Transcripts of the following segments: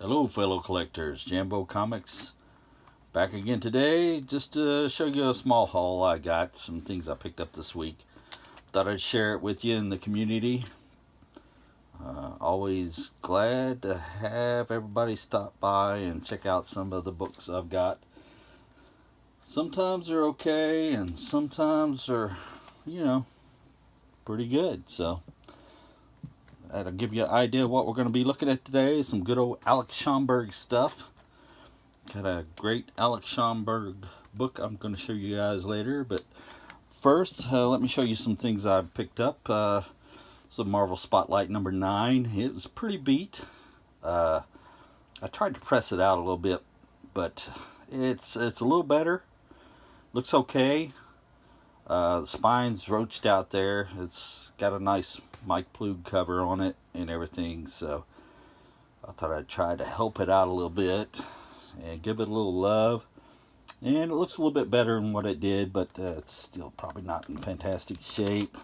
Hello, fellow collectors. Jambo Comics back again today just to show you a small haul I got, some things I picked up this week. Thought I'd share it with you in the community. Always glad to have everybody stop by and check out some of the books I've got. Sometimes they're okay, and sometimes they're, you know, pretty good. So that'll give you an idea of what we're going to be looking at today. Some good old Alex Schomburg stuff. Got a great Alex Schomburg book I'm going to show you guys later. But first, let me show you some things I picked up. It's a Marvel Spotlight number 9. It was pretty beat. I tried to press it out a little bit, but it's a little better. Looks okay. The spine's roached out there. It's got a nice Mike Plug cover on it and everything, so I thought I'd try to help it out a little bit and give it a little love. And it looks a little bit better than what it did, but it's still probably not in fantastic shape.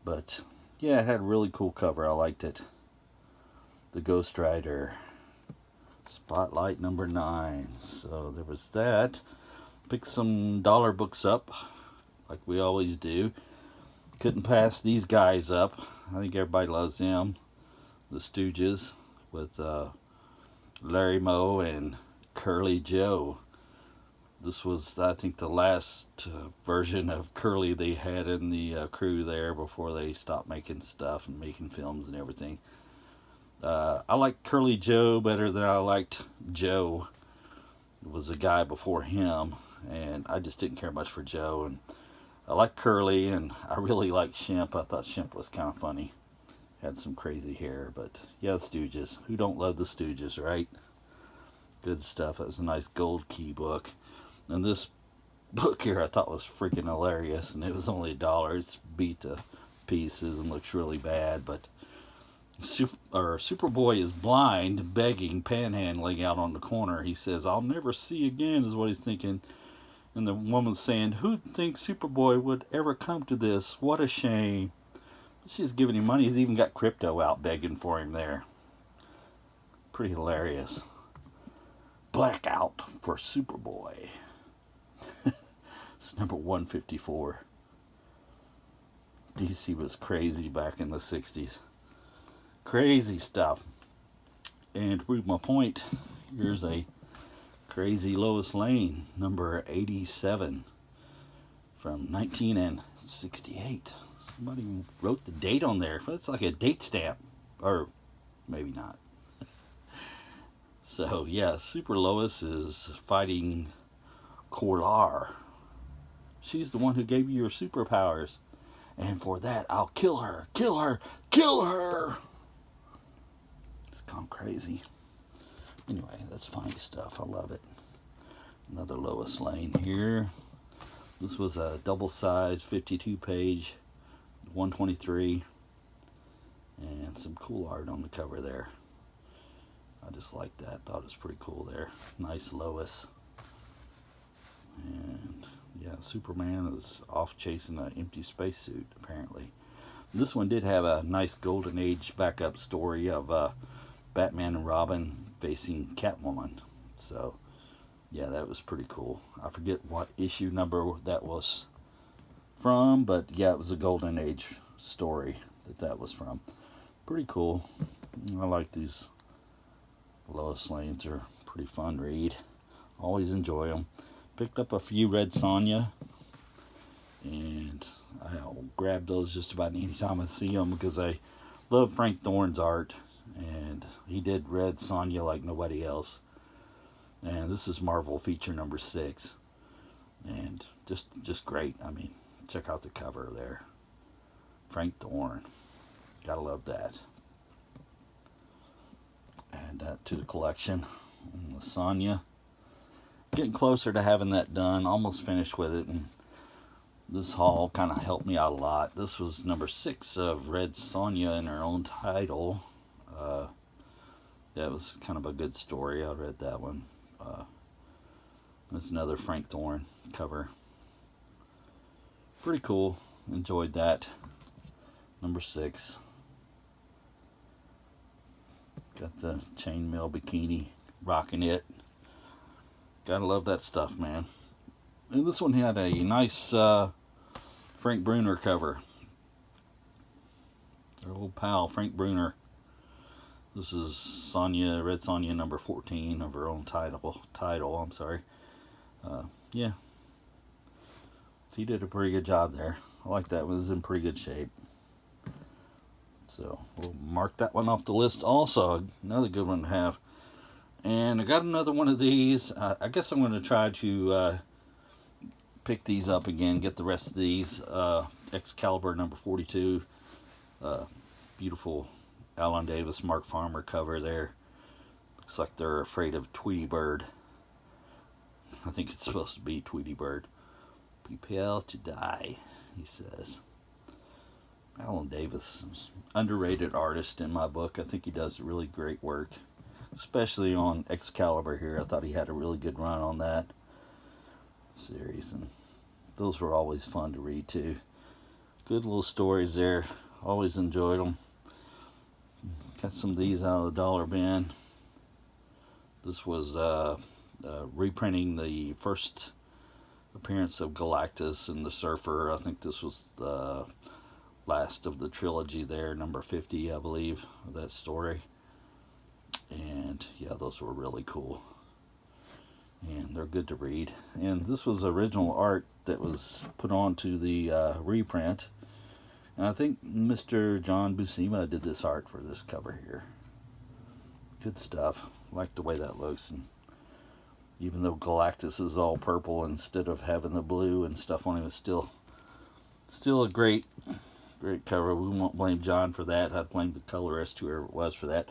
But yeah, it had a really cool cover. I liked it. The Ghost Rider Spotlight number 9. So there was that. Picked some dollar books up, like we always do. Couldn't pass these guys up. I think everybody loves them. The Stooges with Larry Moe and Curly Joe. This was, I think, the last version of Curly they had in the crew there before they stopped making stuff and making films and everything. I like Curly Joe better than I liked Joe. It was a guy before him, and I just didn't care much for Joe. And I like Curly, and I really like Shemp. I thought Shemp was kind of funny. Had some crazy hair, but yeah, the Stooges. Who don't love the Stooges, right? Good stuff. It was a nice gold key book. And this book here I thought was freaking hilarious, and it was only $1. It's beat to pieces and looks really bad, but Superboy is blind, begging, panhandling out on the corner. He says, "I'll never see again," is what he's thinking. And the woman's saying, "Who'd think Superboy would ever come to this? What a shame." She's giving him money. He's even got Crypto out begging for him there. Pretty hilarious. Blackout for Superboy. It's number 154. DC was crazy back in the 60s. Crazy stuff. And to prove my point, here's a crazy Lois Lane, number 87 from 1968. Somebody wrote the date on there. It's like a date stamp. Or maybe not. So, yeah, Super Lois is fighting Korlar. She's the one who gave you your superpowers. And for that, I'll kill her, kill her, kill her. It's gone crazy. Anyway, that's funny stuff. I love it. Another Lois Lane here. This was a double-sized 52-page 123, and some cool art on the cover there. I just like that. Thought it was pretty cool there. Nice Lois. And yeah, Superman is off chasing an empty spacesuit, apparently. This one did have a nice Golden Age backup story of Batman and Robin facing Catwoman. So yeah, that was pretty cool. I forget what issue number that was from, but yeah, it was a Golden Age story that was from. Pretty cool. I like these Lois Lanes. Are pretty fun to read. Always enjoy them. Picked up a few Red Sonja, and I'll grab those just about any time I see them because I love Frank Thorne's art, and he did Red Sonja like nobody else. And this is Marvel feature number 6, and just great. I mean, check out the cover there. Frank Thorne. Gotta love that. Add that to the collection. And the Sonja. Getting closer to having that done. Almost finished with it. And this haul kind of helped me out a lot. This was number 6 of Red Sonja in her own title. That was kind of a good story. I read that one. That's another Frank Thorne cover. Pretty cool. Enjoyed that. Number 6. Got the chainmail bikini, rocking it. Gotta love that stuff, man. And this one had a nice Frank Bruner cover. Our old pal, Frank Bruner. This is Sonya, Red Sonya number 14 of her own title. I'm sorry. Yeah. He did a pretty good job there. I like that one. It was in pretty good shape. So we'll mark that one off the list also. Another good one to have. And I got another one of these. I guess I'm going to try to pick these up again, get the rest of these. Excalibur number 42. Beautiful Alan Davis, Mark Farmer cover there. Looks like they're afraid of Tweety Bird. I think it's supposed to be Tweety Bird. Prepare to die, he says. Alan Davis is an underrated artist in my book. I think he does really great work, especially on Excalibur here. I thought he had a really good run on that series, and those were always fun to read too. Good little stories there. Always enjoyed them. Got some of these out of the dollar bin. This was reprinting the first appearance of Galactus and the Surfer. I think this was the last of the trilogy there, number 50, I believe, of that story. And yeah, those were really cool. And they're good to read. And this was original art that was put onto the reprint. And I think Mr. John Buscema did this art for this cover here. Good stuff. Like the way that looks. And even though Galactus is all purple instead of having the blue and stuff on him, it's still a great cover. We won't blame John for that. I'd blame the colorist, whoever it was, for that.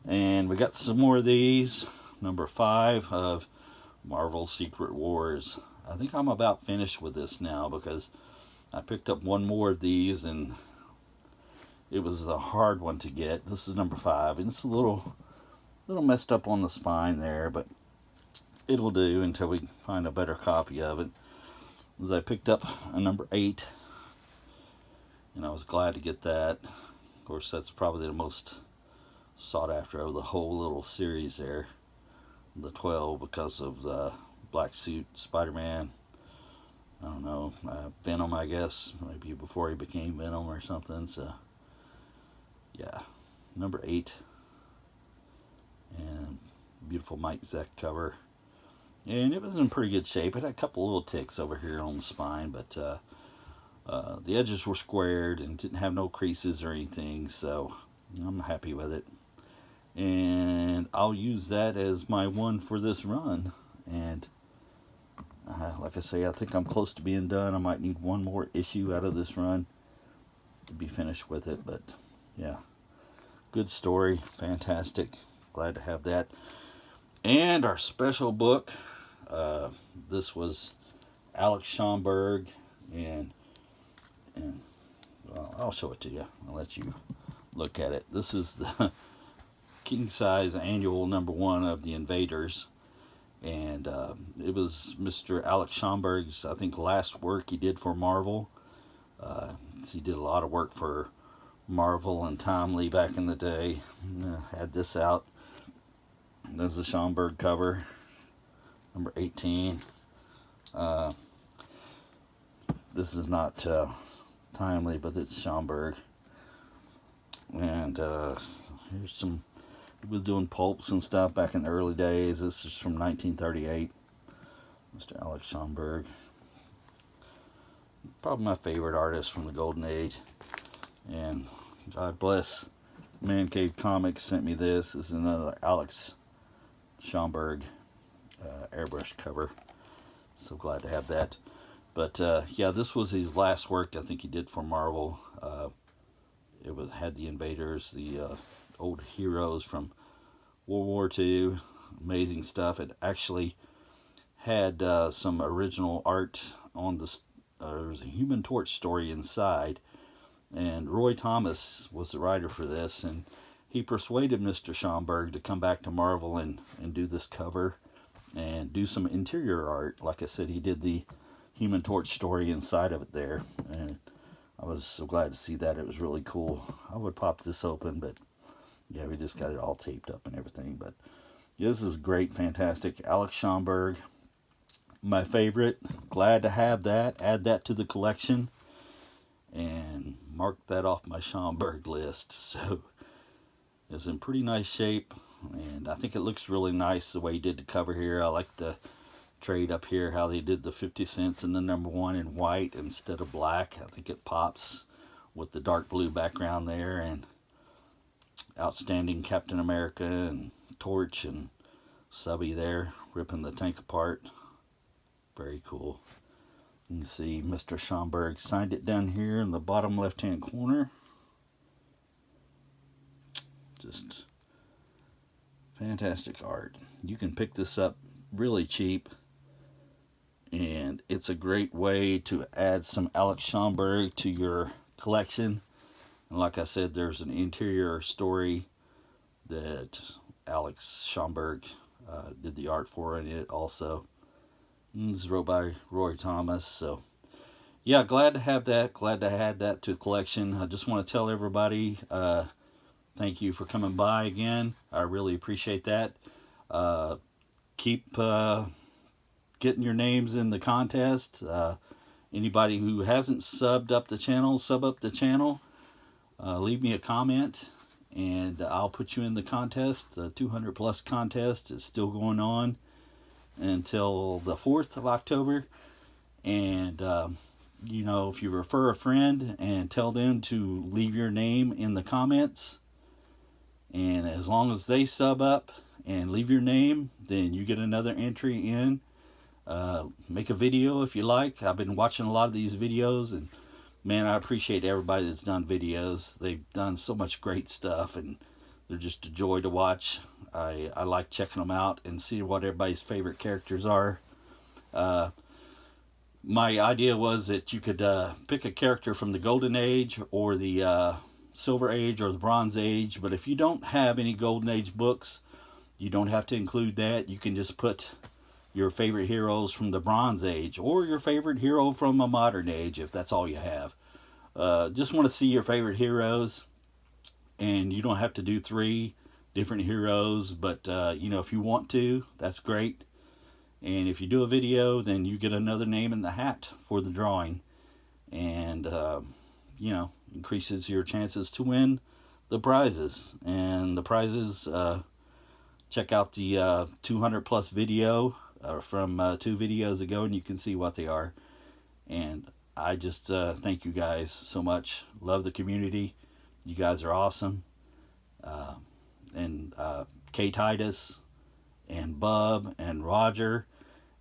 And we got some more of these. Number 5 of Marvel Secret Wars. I think I'm about finished with this now because I picked up one more of these and it was a hard one to get. This is number 5, and it's a little messed up on the spine there, but it'll do until we find a better copy of it. As I picked up a number 8, and I was glad to get that. Of course, that's probably the most sought after of the whole little series there, the 12, because of the black suit Spider-Man. I don't know, Venom, I guess, maybe before he became Venom or something. So yeah, number 8, and beautiful Mike Zeck cover. And it was in pretty good shape. It had a couple little ticks over here on the spine, but the edges were squared and didn't have no creases or anything, so I'm happy with it. And I'll use that as my one for this run. And like I say, I think I'm close to being done. I might need one more issue out of this run to be finished with it, but yeah, good story, fantastic. Glad to have that. And our special book, this was Alex Schomburg, and well, I'll show it to you. I'll let you look at it. This is the king size annual number 1 of the Invaders, and it was Mr. Alex Schomburg's, I think, last work he did for Marvel. He did a lot of work for Marvel and Timely back in the day. Had this out. There's the Schomburg cover, number 18. This is not Timely, but it's Schomburg. And here's some. He was doing pulps and stuff back in the early days. This is from 1938. Mr. Alex Schomburg. Probably my favorite artist from the Golden Age. And God bless Man Cave Comics sent me this. This is another Alex Schomburg airbrush cover. So glad to have that. But yeah, this was his last work I think he did for Marvel. It had the Invaders, the old heroes from World War II. Amazing stuff. It actually had some original art on the. There was a Human Torch story inside, and Roy Thomas was the writer for this, and he persuaded Mr. Schomburg to come back to Marvel and do this cover and do some interior art. Like I said, he did the Human Torch story inside of it there, and I was so glad to see that. It was really cool. I would pop this open, but Yeah, we just got it all taped up and everything. But yeah, this is great, fantastic. Alex Schomburg, my favorite. Glad to have that. Add that to the collection and mark that off my Schomburg list. So it's in pretty nice shape, and I think it looks really nice the way he did the cover here. I like the trade up here, how they did the 50 cents and the number 1 in white instead of black. I think it pops with the dark blue background there, and outstanding Captain America and Torch and Subby there ripping the tank apart. Very cool. You can see Mr. Schomburg signed it down here in the bottom left hand corner. Just fantastic art. You can pick this up really cheap, and it's a great way to add some Alex Schomburg to your collection. And like I said, there's an interior story that Alex Schomburg did the art for in it also. And this is wrote by Roy Thomas. So yeah, glad to have that. Glad to add that to the collection. I just want to tell everybody thank you for coming by again. I really appreciate that. Keep getting your names in the contest. Anybody who hasn't subbed up the channel, sub up the channel. Leave me a comment, and I'll put you in the contest. The 200 plus contest is still going on until the 4th of October. And, you know, if you refer a friend and tell them to leave your name in the comments, and as long as they sub up and leave your name, then you get another entry in. Make a video if you like. I've been watching a lot of these videos, and man, I appreciate everybody that's done videos. They've done so much great stuff, and they're just a joy to watch. I like checking them out and see what everybody's favorite characters are. My idea was that you could pick a character from the Golden Age or the Silver Age or the Bronze Age, but if you don't have any Golden Age books, you don't have to include that. You can just put your favorite heroes from the Bronze Age or your favorite hero from a modern age if that's all you have. Just want to see your favorite heroes, and you don't have to do 3 different heroes, but you know, if you want to, that's great. And if you do a video, then you get another name in the hat for the drawing, and you know, increases your chances to win the prizes. And the prizes, check out the 200 plus video from 2 videos ago, and you can see what they are. And I just thank you guys so much. Love the community. You guys are awesome. And Kay Titus and Bub and Roger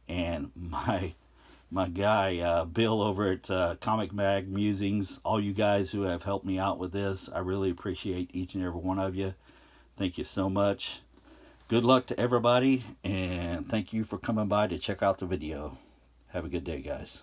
and my guy Bill over at Comic Mag Musings, all you guys who have helped me out with this, I really appreciate each and every one of you. Thank you so much. Good luck to everybody, and thank you for coming by to check out the video. Have a good day, guys.